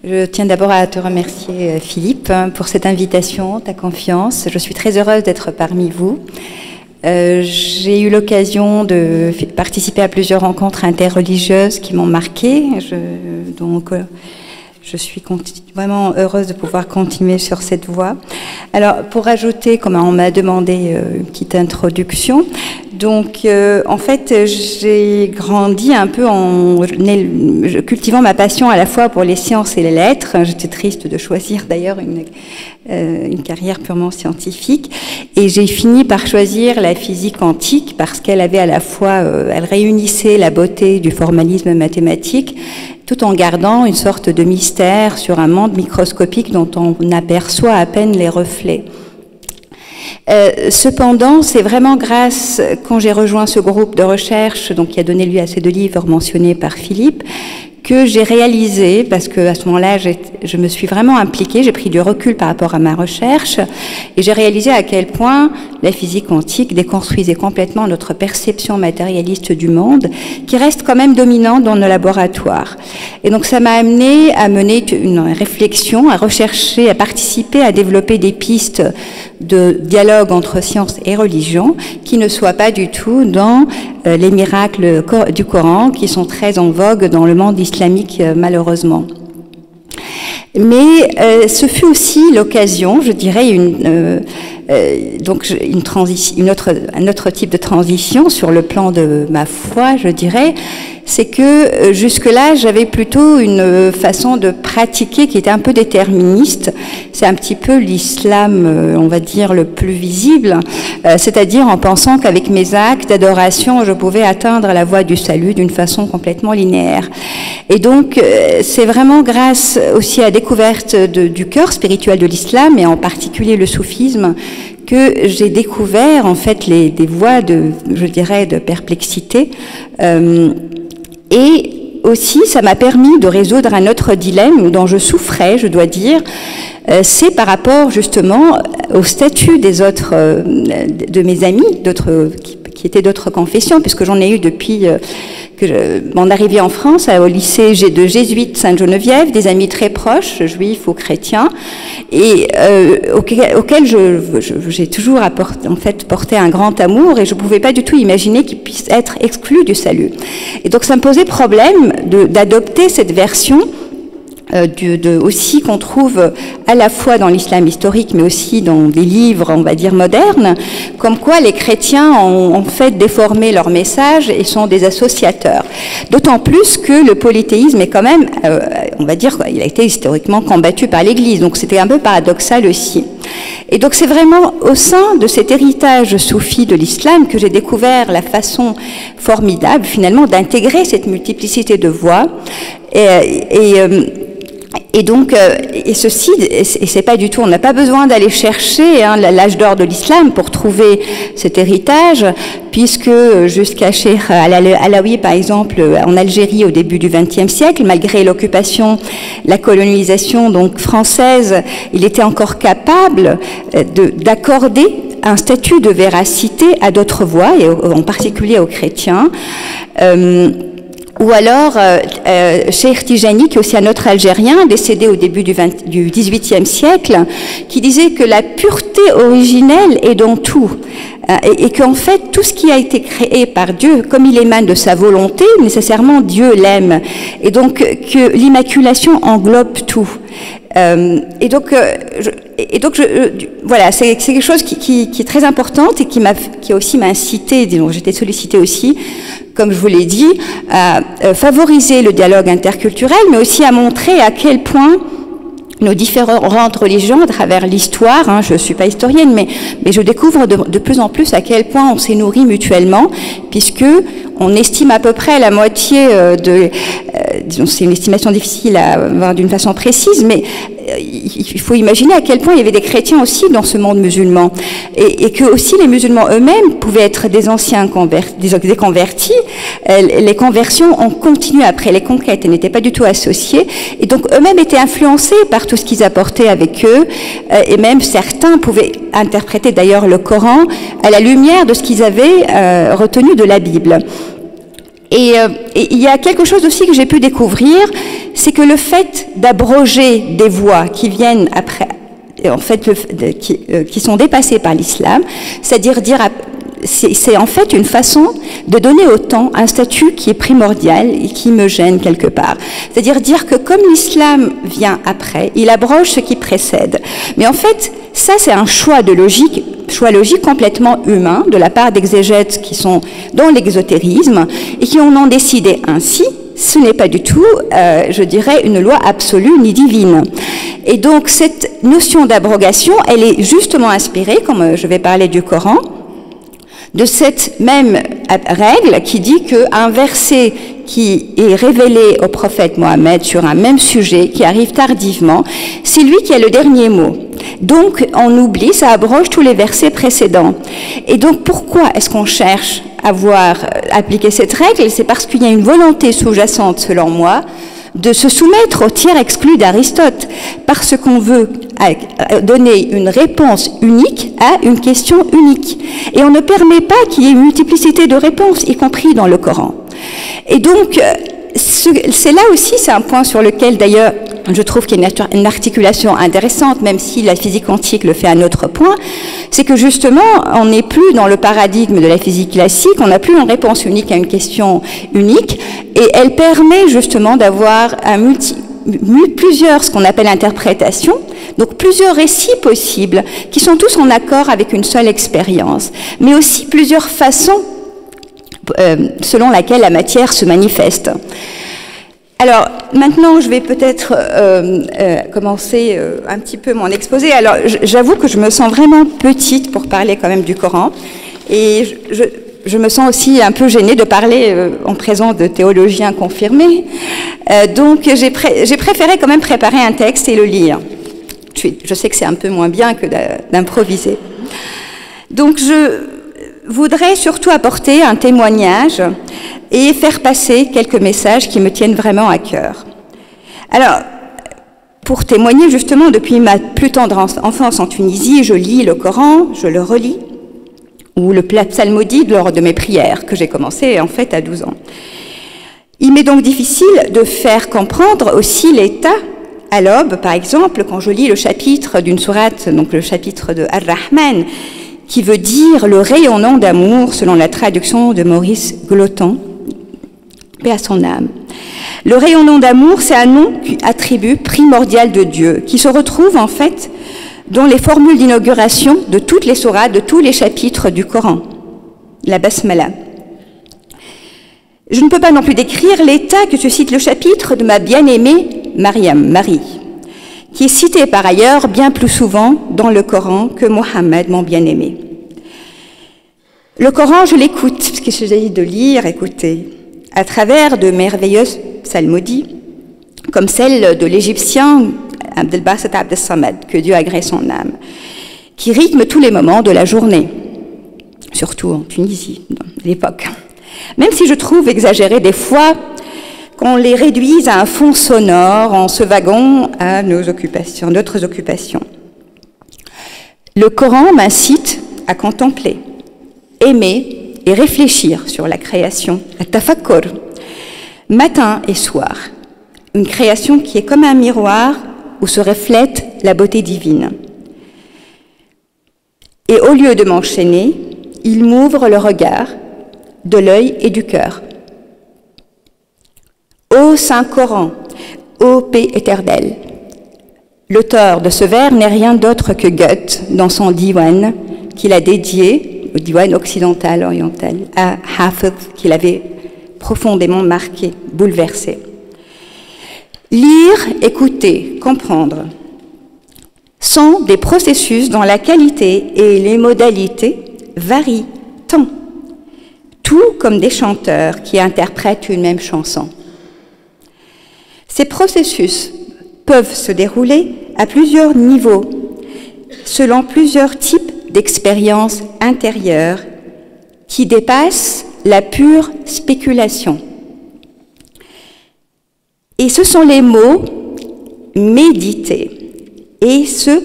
Je tiens d'abord à te remercier, Philippe, pour cette invitation, ta confiance. Je suis très heureuse d'être parmi vous. J'ai eu l'occasion de participer à plusieurs rencontres interreligieuses qui m'ont marquée. Je suis vraiment heureuse de pouvoir continuer sur cette voie. Alors, pour ajouter, comme on m'a demandé une petite introduction, donc en fait, j'ai grandi un peu en cultivant ma passion à la fois pour les sciences et les lettres. J'étais triste de choisir d'ailleurs une carrière purement scientifique, et j'ai fini par choisir la physique quantique parce qu'elle avait à la fois, elle réunissait la beauté du formalisme mathématique tout en gardant une sorte de mystère sur un monde microscopique dont on aperçoit à peine les reflets. Cependant, c'est vraiment grâce, quand j'ai rejoint ce groupe de recherche, donc qui a donné lieu à ces deux livres mentionnés par Philippe, que j'ai réalisé, parce que à ce moment-là, je me suis vraiment impliquée, j'ai pris du recul par rapport à ma recherche, et j'ai réalisé à quel point la physique quantique déconstruisait complètement notre perception matérialiste du monde, qui reste quand même dominante dans nos laboratoires. Et donc ça m'a amené à mener une réflexion, à rechercher, à participer, à développer des pistes de dialogue entre science et religion qui ne soient pas du tout dans les miracles du Coran qui sont très en vogue dans le monde islamique malheureusement. Mais ce fut aussi l'occasion, je dirais, un autre type de transition sur le plan de ma foi, je dirais, c'est que jusque-là, j'avais plutôt une façon de pratiquer qui était un peu déterministe. C'est un petit peu l'islam, on va dire, le plus visible, c'est-à-dire en pensant qu'avec mes actes d'adoration, je pouvais atteindre la voie du salut d'une façon complètement linéaire. Et donc, c'est vraiment grâce aussi à la découverte du cœur spirituel de l'islam, et en particulier le soufisme, que j'ai découvert en fait des voies je dirais, de perplexité. Et aussi, ça m'a permis de résoudre un autre dilemme dont je souffrais, je dois dire, c'est par rapport justement au statut des autres, de mes amis, qui étaient d'autres confessions, puisque j'en ai eu depuis mon arrivée en France, au lycée de jésuites Sainte-Geneviève, des amis très proches, juifs ou chrétiens, et auxquels j'ai toujours porté un grand amour, et je ne pouvais pas du tout imaginer qu'ils puissent être exclus du salut. Et donc ça me posait problème d'adopter cette version aussi qu'on trouve à la fois dans l'islam historique, mais aussi dans des livres, on va dire, modernes, comme quoi les chrétiens ont en fait déformé leur message et sont des associateurs. D'autant plus que le polythéisme est quand même, on va dire, il a été historiquement combattu par l'Église, donc c'était un peu paradoxal aussi. Et donc c'est vraiment au sein de cet héritage soufi de l'islam que j'ai découvert la façon formidable, finalement, d'intégrer cette multiplicité de voix, et donc, c'est pas du tout, on n'a pas besoin d'aller chercher l'âge d'or de l'islam pour trouver cet héritage, puisque jusqu'à Cheikh Alaoui, par exemple, en Algérie au début du XXe siècle, malgré l'occupation, la colonisation donc française, il était encore capable d'accorder un statut de véracité à d'autres voix, et en particulier aux chrétiens. Ou alors, Cheikh Tijani, qui est aussi un autre Algérien, décédé au début du XVIIIe siècle, qui disait que la pureté originelle est dans tout. Et qu'en fait, tout ce qui a été créé par Dieu, comme il émane de sa volonté, nécessairement Dieu l'aime. Et donc, que l'immaculation englobe tout. Voilà, c'est quelque chose qui est très importante et qui aussi m'a incité, disons, j'étais sollicitée aussi, comme je vous l'ai dit, à favoriser le dialogue interculturel, mais aussi à montrer à quel point nos différentes religions à travers l'histoire, je ne suis pas historienne, mais je découvre de plus en plus à quel point on s'est nourris mutuellement, puisque on estime à peu près la moitié disons, c'est une estimation difficile à avoir d'une façon précise, mais il faut imaginer à quel point il y avait des chrétiens aussi dans ce monde musulman, et que aussi les musulmans eux-mêmes pouvaient être des anciens des convertis. Les conversions ont continué après les conquêtes, elles n'étaient pas du tout associées, et donc eux-mêmes étaient influencés par tout ce qu'ils apportaient avec eux, et même certains pouvaient interpréter d'ailleurs le Coran à la lumière de ce qu'ils avaient retenu de la Bible. Et il y a quelque chose aussi que j'ai pu découvrir, c'est que le fait d'abroger des voies qui viennent après, en fait, qui sont dépassées par l'islam, c'est-à-dire c'est en fait une façon de donner au temps un statut qui est primordial et qui me gêne quelque part. C'est-à-dire dire que comme l'islam vient après, il abroge ce qui précède. Mais en fait, ça c'est un choix logique complètement humain de la part d'exégètes qui sont dans l'exotérisme et qui en ont décidé ainsi. Ce n'est pas du tout, je dirais, une loi absolue ni divine. Et donc cette notion d'abrogation, elle est justement inspirée, comme je vais parler du Coran, de cette même règle qui dit qu'un verset qui est révélé au prophète Mohammed sur un même sujet, qui arrive tardivement, c'est lui qui a le dernier mot. Donc on oublie, ça abroge tous les versets précédents. Et donc pourquoi est-ce qu'on cherche à voir appliquer cette règle? C'est parce qu'il y a une volonté sous-jacente, selon moi, de se soumettre au tiers exclu d'Aristote, parce qu'on veut donner une réponse unique à une question unique. Et on ne permet pas qu'il y ait une multiplicité de réponses, y compris dans le Coran. Et donc, c'est là aussi, c'est un point sur lequel, d'ailleurs, je trouve qu'il y a une articulation intéressante, même si la physique quantique le fait à un autre point, c'est que justement, on n'est plus dans le paradigme de la physique classique, on n'a plus une réponse unique à une question unique, et elle permet justement d'avoir plusieurs, ce qu'on appelle interprétations, donc plusieurs récits possibles, qui sont tous en accord avec une seule expérience, mais aussi plusieurs façons selon laquelle la matière se manifeste. Alors, maintenant, je vais peut-être commencer un petit peu mon exposé. Alors, j'avoue que je me sens vraiment petite pour parler quand même du Coran. Et je me sens aussi un peu gênée de parler en présence de théologiens confirmés. Donc, j'ai préféré quand même préparer un texte et le lire. Je sais que c'est un peu moins bien que d'improviser. Donc, je voudrais surtout apporter un témoignage et faire passer quelques messages qui me tiennent vraiment à cœur. Alors, pour témoigner justement, depuis ma plus tendre enfance en Tunisie, je lis le Coran, je le relis, ou le psalmodie lors de mes prières, que j'ai commencé en fait à 12 ans. Il m'est donc difficile de faire comprendre aussi l'état à l'aube, par exemple, quand je lis le chapitre d'une sourate, donc le chapitre de Ar-Rahman, qui veut dire le rayonnant d'amour, selon la traduction de Maurice Gloton, paix à son âme. Le rayonnant d'amour, c'est un nom, attribut primordial de Dieu, qui se retrouve en fait dans les formules d'inauguration de toutes les sourates, de tous les chapitres du Coran, la Basmala. Je ne peux pas non plus décrire l'état que suscite le chapitre de ma bien-aimée Mariam, Marie, qui est citée par ailleurs bien plus souvent dans le Coran que Mohammed, mon bien-aimé. Le Coran, je l'écoute, puisqu'il s'agit de lire, écouter, à travers de merveilleuses psalmodies, comme celle de l'Égyptien Abdelbaset Abdessamad, que Dieu agrée son âme, qui rythme tous les moments de la journée, surtout en Tunisie, à l'époque. Même si je trouve exagéré des fois qu'on les réduise à un fond sonore en se vaguant à d'autres occupations. Le Coran m'incite à contempler, aimer et réfléchir sur la création, à tafakkur, matin et soir. Une création qui est comme un miroir où se reflète la beauté divine. Et au lieu de m'enchaîner, il m'ouvre le regard de l'œil et du cœur. Ô Saint Coran, ô paix éternelle. L'auteur de ce vers n'est rien d'autre que Goethe dans son diwan qu'il a dédié, au diwan occidental, oriental, à Hafez, qu'il avait profondément marqué, bouleversé. Lire, écouter, comprendre sont des processus dont la qualité et les modalités varient tant, tout comme des chanteurs qui interprètent une même chanson. Ces processus peuvent se dérouler à plusieurs niveaux, selon plusieurs types d'expériences intérieures qui dépassent la pure spéculation. Et ce sont les mots méditer et se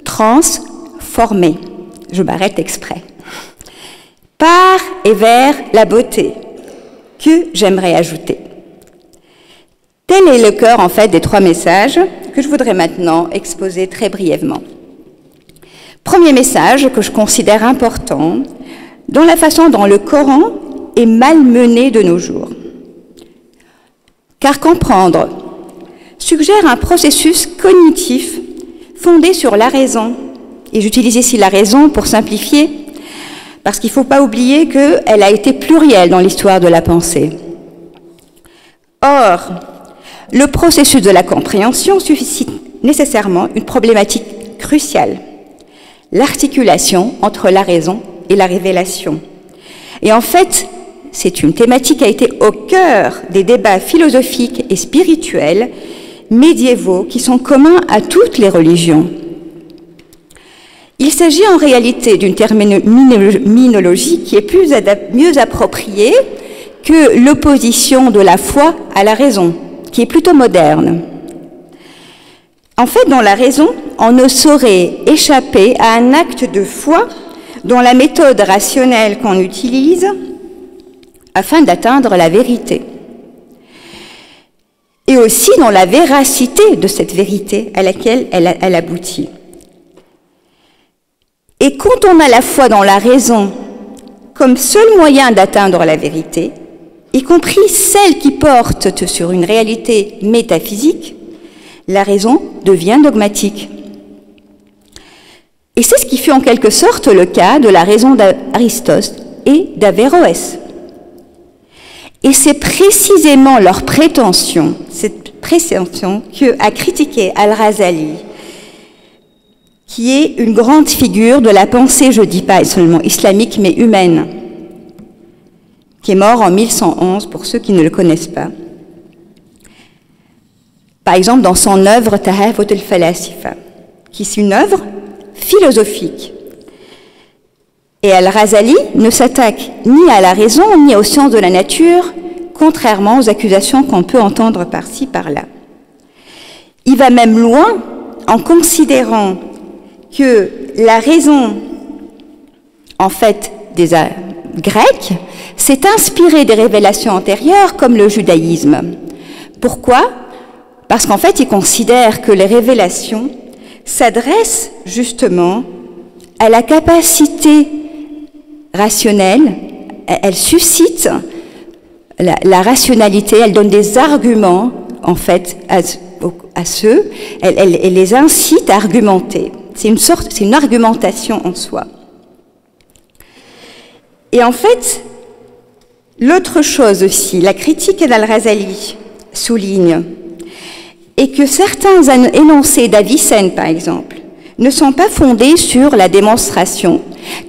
transformer. Je m'arrête exprès. Par et vers la beauté, que j'aimerais ajouter. Tel est le cœur, en fait, des 3 messages que je voudrais maintenant exposer très brièvement. Premier message que je considère important, dans la façon dont le Coran est malmené de nos jours. Car comprendre suggère un processus cognitif fondé sur la raison. Et j'utilise ici la raison pour simplifier, parce qu'il ne faut pas oublier qu'elle a été plurielle dans l'histoire de la pensée. Or, le processus de la compréhension suscite nécessairement une problématique cruciale, l'articulation entre la raison et la révélation. Et en fait, c'est une thématique qui a été au cœur des débats philosophiques et spirituels médiévaux qui sont communs à toutes les religions. Il s'agit en réalité d'une terminologie qui est mieux appropriée que l'opposition de la foi à la raison, qui est plutôt moderne. En fait, dans la raison, on ne saurait échapper à un acte de foi dont la méthode rationnelle qu'on utilise afin d'atteindre la vérité. Et aussi dans la véracité de cette vérité à laquelle elle aboutit. Et quand on a la foi dans la raison comme seul moyen d'atteindre la vérité, y compris celle qui porte sur une réalité métaphysique, la raison devient dogmatique. Et c'est ce qui fut en quelque sorte le cas de la raison d'Aristote et d'Averroès. Et c'est précisément leur prétention, cette prétention que a critiqué Al-Razali, qui est une grande figure de la pensée, je ne dis pas seulement islamique, mais humaine, qui est mort en 1111, pour ceux qui ne le connaissent pas. Par exemple, dans son œuvre Tahafut al-Falasifa, qui est une œuvre philosophique. Et Al-Razali ne s'attaque ni à la raison, ni aux sciences de la nature, contrairement aux accusations qu'on peut entendre par-ci, par-là. Il va même loin en considérant que la raison, en fait, des Grecs, s'est inspirée des révélations antérieures, comme le judaïsme. Pourquoi ? Parce qu'en fait, il considère que les révélations s'adressent justement à la capacité rationnelle, elles suscitent la rationalité, elles donnent des arguments, en fait, à ceux, elles les incitent à argumenter. C'est une argumentation en soi. Et en fait, l'autre chose aussi, la critique d'Al-Razali souligne, est que certains énoncés d'Avicenne, par exemple, ne sont pas fondés sur la démonstration,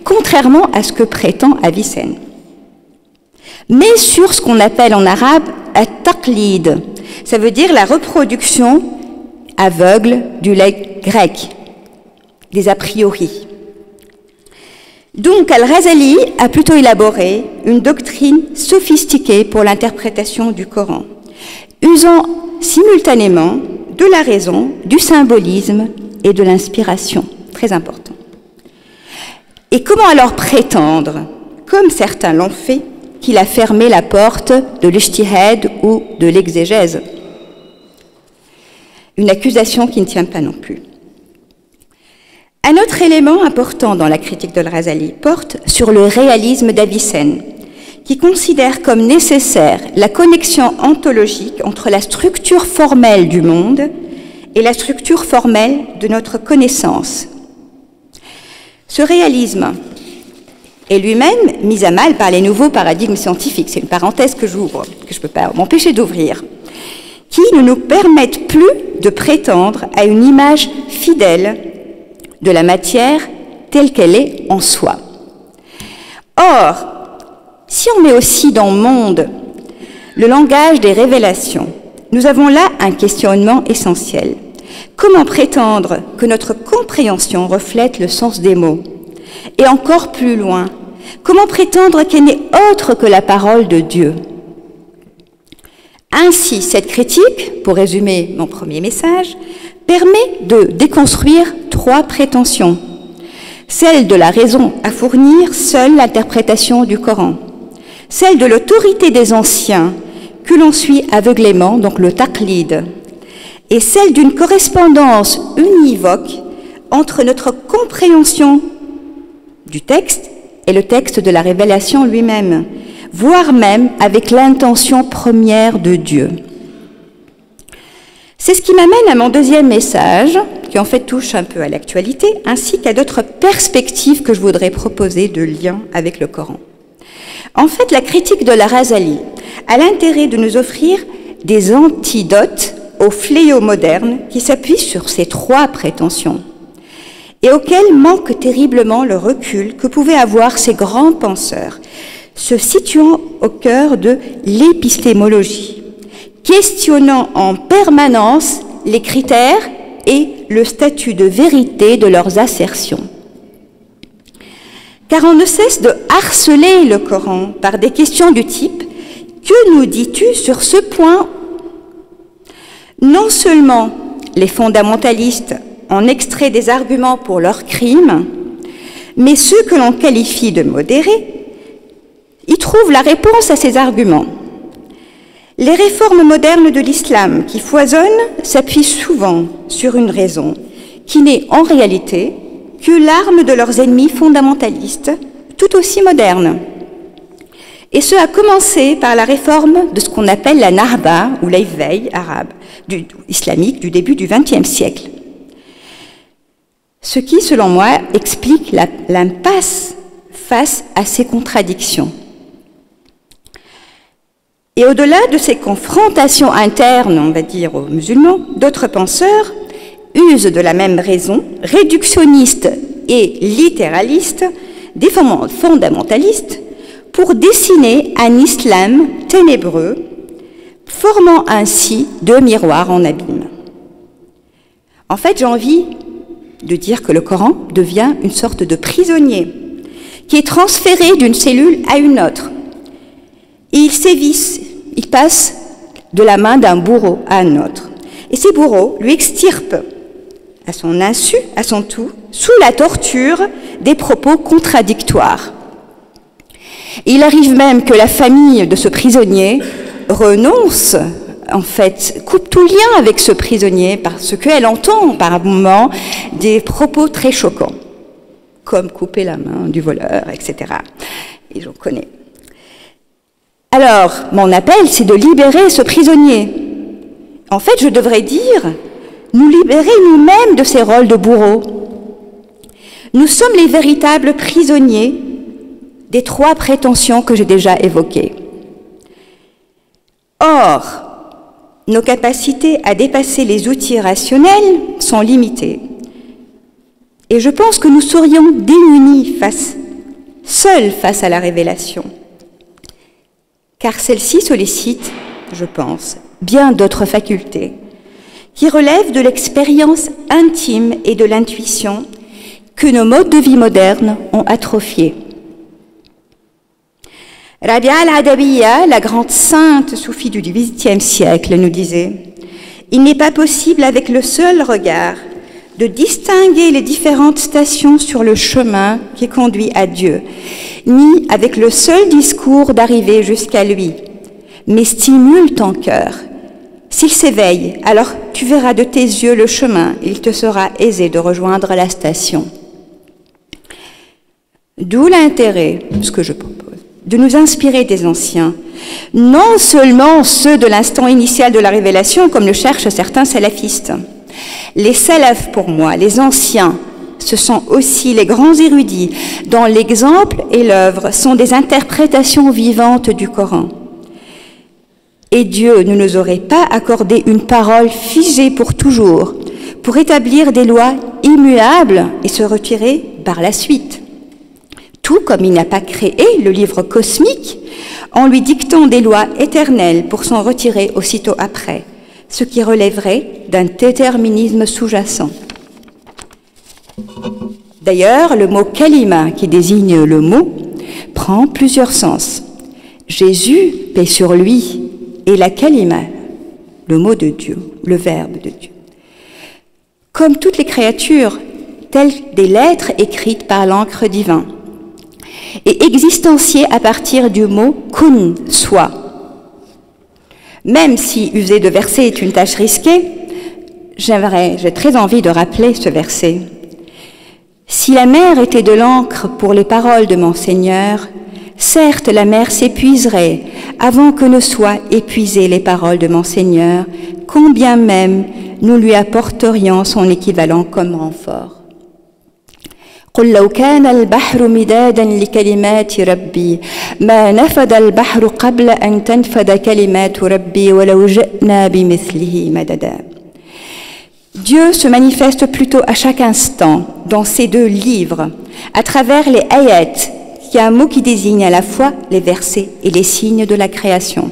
contrairement à ce que prétend Avicenne, mais sur ce qu'on appelle en arabe « at-taqlid », ça veut dire la reproduction aveugle du grec, des a priori. Donc, Al-Razali a plutôt élaboré une doctrine sophistiquée pour l'interprétation du Coran, usant simultanément de la raison, du symbolisme et de l'inspiration. Très important. Et comment alors prétendre, comme certains l'ont fait, qu'il a fermé la porte de l'ijtihad ou de l'exégèse? Une accusation qui ne tient pas non plus. Un autre élément important dans la critique d'Al-Razali porte sur le réalisme d'Avicenne, qui considère comme nécessaire la connexion ontologique entre la structure formelle du monde et la structure formelle de notre connaissance. Ce réalisme est lui-même mis à mal par les nouveaux paradigmes scientifiques. C'est une parenthèse que j'ouvre, que je ne peux pas m'empêcher d'ouvrir, qui ne nous permettent plus de prétendre à une image fidèle de la matière telle qu'elle est en soi. Or, si on met aussi dans le monde le langage des révélations, nous avons là un questionnement essentiel. Comment prétendre que notre compréhension reflète le sens des mots? Et encore plus loin, comment prétendre qu'elle n'est autre que la parole de Dieu? Ainsi, cette critique, pour résumer mon premier message, permet de déconstruire 3 prétentions. Celle de la raison à fournir seule l'interprétation du Coran, celle de l'autorité des anciens que l'on suit aveuglément, donc le taqlid, et celle d'une correspondance univoque entre notre compréhension du texte et le texte de la révélation lui-même, voire même avec l'intention première de Dieu. C'est ce qui m'amène à mon deuxième message, qui en fait touche un peu à l'actualité, ainsi qu'à d'autres perspectives que je voudrais proposer de lien avec le Coran. En fait, la critique de Al-Ghazali a l'intérêt de nous offrir des antidotes aux fléaux modernes qui s'appuient sur ces trois prétentions et auxquels manque terriblement le recul que pouvaient avoir ces grands penseurs, se situant au cœur de l'épistémologie, questionnant en permanence les critères et le statut de vérité de leurs assertions. Car on ne cesse de harceler le Coran par des questions du type « Que nous dis-tu sur ce point ?» Non seulement les fondamentalistes en extrait des arguments pour leurs crimes, mais ceux que l'on qualifie de modérés, y trouvent la réponse à ces arguments. Les réformes modernes de l'islam qui foisonnent s'appuient souvent sur une raison qui n'est en réalité que l'arme de leurs ennemis fondamentalistes, tout aussi modernes. Et ce a commencé par la réforme de ce qu'on appelle la Nahda, ou l'éveil arabe, islamique du début du XXe siècle. Ce qui, selon moi, explique l'impasse face à ces contradictions. Et au-delà de ces confrontations internes, on va dire, aux musulmans, d'autres penseurs usent de la même raison, réductionnistes et littéralistes, des fondamentalistes, pour dessiner un islam ténébreux, formant ainsi deux miroirs en abîme. En fait, j'ai envie de dire que le Coran devient une sorte de prisonnier qui est transféré d'une cellule à une autre. Et il sévisse, il passe de la main d'un bourreau à un autre. Et ces bourreaux lui extirpent, à son insu, à son tout, sous la torture, des propos contradictoires. Et il arrive même que la famille de ce prisonnier renonce, en fait, coupe tout lien avec ce prisonnier parce qu'elle entend par moments des propos très choquants, comme couper la main du voleur, etc. Et j'en connais. Alors, mon appel, c'est de libérer ce prisonnier. En fait, je devrais dire, nous libérer nous-mêmes de ces rôles de bourreaux. Nous sommes les véritables prisonniers des trois prétentions que j'ai déjà évoquées. Or, nos capacités à dépasser les outils rationnels sont limitées. Et je pense que nous serions démunis seuls face à la révélation. Car celle-ci sollicite, je pense, bien d'autres facultés qui relèvent de l'expérience intime et de l'intuition que nos modes de vie modernes ont atrophiés. Rabia al-Adawiya, la grande sainte soufie du XVIIIe siècle, nous disait « Il n'est pas possible avec le seul regard de distinguer les différentes stations sur le chemin qui conduit à Dieu, ni avec le seul discours d'arriver jusqu'à lui, mais stimule ton cœur. S'il s'éveille, alors tu verras de tes yeux le chemin, il te sera aisé de rejoindre la station. » D'où l'intérêt, ce que je propose, de nous inspirer des anciens, non seulement ceux de l'instant initial de la révélation, comme le cherchent certains salafistes. Les salafs, pour moi, les anciens, ce sont aussi les grands érudits dont l'exemple et l'œuvre sont des interprétations vivantes du Coran. Et Dieu ne nous aurait pas accordé une parole figée pour toujours, pour établir des lois immuables et se retirer par la suite. Tout comme il n'a pas créé le livre cosmique en lui dictant des lois éternelles pour s'en retirer aussitôt après, ce qui relèverait d'un déterminisme sous-jacent. D'ailleurs, le mot « kalima » qui désigne le mot prend plusieurs sens. Jésus, paix sur lui, est la kalima, le mot de Dieu, le verbe de Dieu. Comme toutes les créatures, telles des lettres écrites par l'encre divine, et existenciées à partir du mot « kun », soit. Même si user de versets est une tâche risquée, j'ai très envie de rappeler ce verset. Si la mer était de l'encre pour les paroles de mon Seigneur, certes la mer s'épuiserait avant que ne soient épuisées les paroles de mon Seigneur, combien même nous lui apporterions son équivalent comme renfort. قل لو كان البحر مدادا لكلمات ربي ما نفد البحر قبل أن تنفد كلمات ربي ولو جئنا بمثله مددا. Dieu se manifeste plutôt à chaque instant dans ces deux livres, à travers les ayats, qui est un mot qui désigne à la fois les versets et les signes de la création.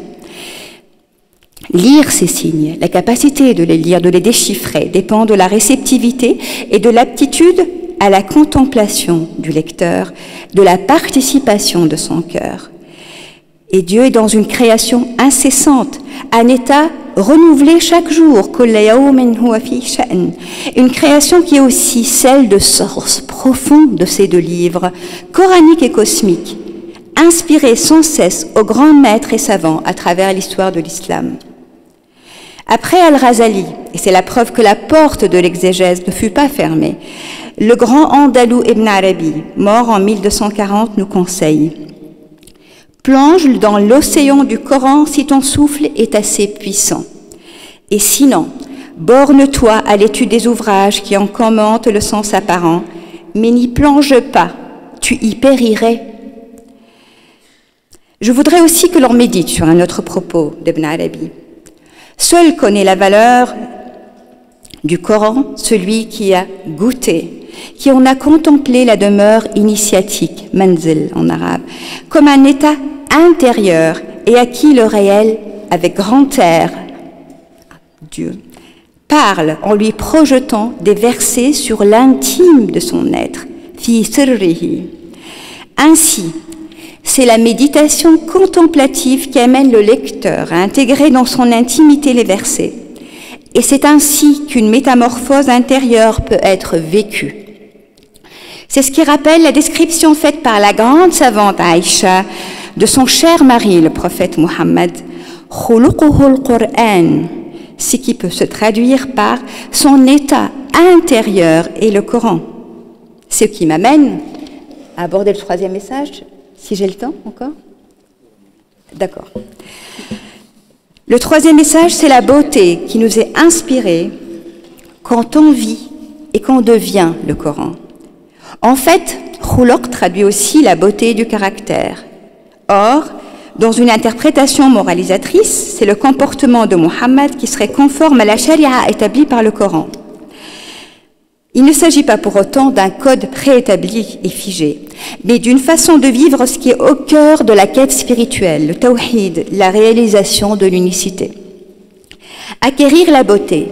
Lire ces signes, la capacité de les lire, de les déchiffrer, dépend de la réceptivité et de l'aptitude à la contemplation du lecteur, de la participation de son cœur. Et Dieu est dans une création incessante, un état renouvelé chaque jour, une création qui est aussi celle de source profonde de ces deux livres, coraniques et cosmiques, inspirés sans cesse aux grands maîtres et savants à travers l'histoire de l'islam. Après Al-Razali, et c'est la preuve que la porte de l'exégèse ne fut pas fermée, le grand andalou Ibn Arabi, mort en 1240, nous conseille: plonge dans l'océan du Coran si ton souffle est assez puissant. Et sinon, borne-toi à l'étude des ouvrages qui en commentent le sens apparent, mais n'y plonge pas, tu y périrais. Je voudrais aussi que l'on médite sur un autre propos d'Ibn Arabi. Seul connaît la valeur du Coran celui qui a goûté, qui en a contemplé la demeure initiatique, manzil en arabe, comme un état intérieur et à qui le réel, avec grand air, Dieu, parle en lui projetant des versets sur l'intime de son être, fi sirrihi. Ainsi, c'est la méditation contemplative qui amène le lecteur à intégrer dans son intimité les versets. Et c'est ainsi qu'une métamorphose intérieure peut être vécue. C'est ce qui rappelle la description faite par la grande savante Aïcha de son cher mari, le prophète Mohammed, khuluquhul Qur'an, ce qui peut se traduire par son état intérieur et le Coran. Ce qui m'amène à aborder le troisième message, si j'ai le temps encore. D'accord. Le troisième message, c'est la beauté qui nous est inspirée quand on vit et qu'on devient le Coran. En fait, khuluq traduit aussi la beauté du caractère. Or, dans une interprétation moralisatrice, c'est le comportement de Mohammed qui serait conforme à la charia établie par le Coran. Il ne s'agit pas pour autant d'un code préétabli et figé, mais d'une façon de vivre ce qui est au cœur de la quête spirituelle, le tawhid, la réalisation de l'unicité. Acquérir la beauté,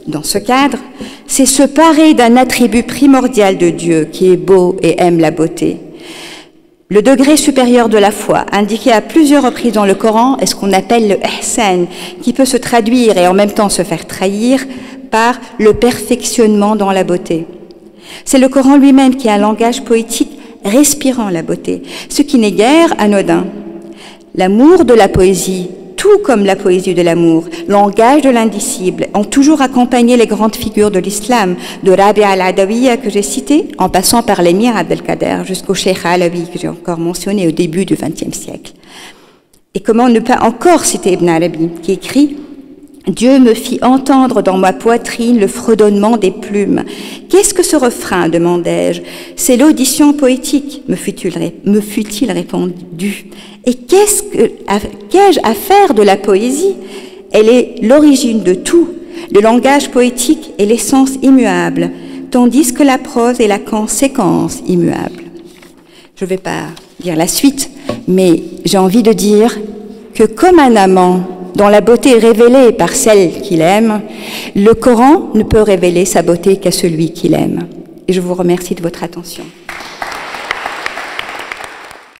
dans ce cadre, c'est se parer d'un attribut primordial de Dieu qui est beau et aime la beauté. Le degré supérieur de la foi, indiqué à plusieurs reprises dans le Coran, est ce qu'on appelle le ihsan, qui peut se traduire et en même temps se faire trahir par le perfectionnement dans la beauté. C'est le Coran lui-même qui a un langage poétique respirant la beauté, ce qui n'est guère anodin. L'amour de la poésie, tout comme la poésie de l'amour, langage de l'indicible, ont toujours accompagné les grandes figures de l'islam, de Rabi'a al-Adawiya que j'ai cité, en passant par l'émir Abdelkader jusqu'au Cheikh Alawi que j'ai encore mentionné au début du XXe siècle. Et comment ne pas encore citer Ibn Arabi qui écrit: Dieu me fit entendre dans ma poitrine le fredonnement des plumes. Qu'est-ce que ce refrain, demandai-je. C'est l'audition poétique, me fut-il répondu. Et qu'ai-je à faire de la poésie? Elle est l'origine de tout. Le langage poétique est l'essence immuable, tandis que la prose est la conséquence immuable. Je ne vais pas dire la suite, mais j'ai envie de dire que comme un amant dont la beauté est révélée par celle qu'il aime, le Coran ne peut révéler sa beauté qu'à celui qu'il aime. Et je vous remercie de votre attention.